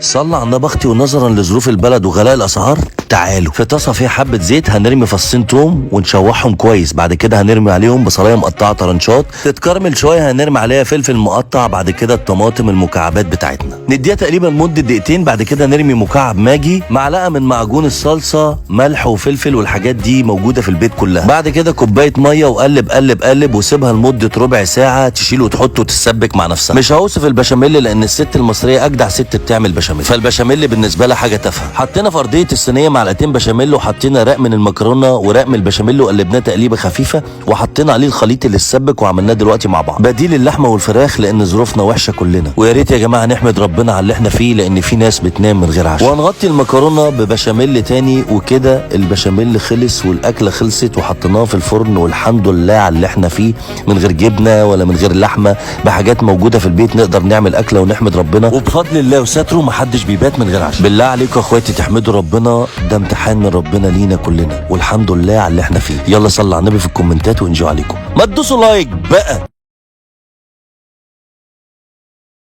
صلى على النبي اختي، ونظرا لظروف البلد وغلاء الاسعار تعالوا في طاسه فيها حبه زيت هنرمي فصين توم ونشوحهم كويس. بعد كده هنرمي عليهم بصلايه مقطعه طرنشات تتكرمل شويه، هنرمي عليها فلفل مقطع، بعد كده الطماطم المكعبات بتاعتنا نديها تقريبا مده دقيقتين. بعد كده نرمي مكعب ماجي، معلقه من معجون الصلصه، ملح وفلفل والحاجات دي موجوده في البيت كلها. بعد كده كوبايه ميه وقلب قلب قلب وسيبها لمده ربع ساعه، تشيل وتحط وتتسبك مع نفسها. مش هوصف البشاميل لان الست المصريه اجدع ست بتعمل بشاميل، فالبشاميل بالنسبه لها حاجه تافهه. حطينا في ارضيه الصينيه معلقتين بشاميل، وحطينا رق من المكرونه ورق من البشاميل وقلبناه تقليبه خفيفه، وحطينا عليه الخليط اللي اتسبك وعملناه دلوقتي مع بعض بديل اللحمه والفراخ لان ظروفنا وحشه كلنا. ويا ريت يا جماعه نحمد ربنا على اللي احنا فيه لان في ناس بتنام من غير عشاء. وهنغطي المكرونه ببشاميل تاني، وكده البشاميل خلص والاكله خلصت وحطيناه في الفرن. والحمد لله على اللي احنا فيه، من غير جبنه ولا من غير لحمه، بحاجات موجوده في البيت نقدر نعمل اكله ونحمد ربنا. وبفضل الله وستره محدش بيبات من غير عشاء. بالله عليكم يا اخواتي تحمدوا ربنا، ده امتحان من ربنا لينا كلنا، والحمد لله على اللي احنا فيه. يلا صلوا على النبي في الكومنتات وانجوا عليكم، ما تدوسوا لايك بقى.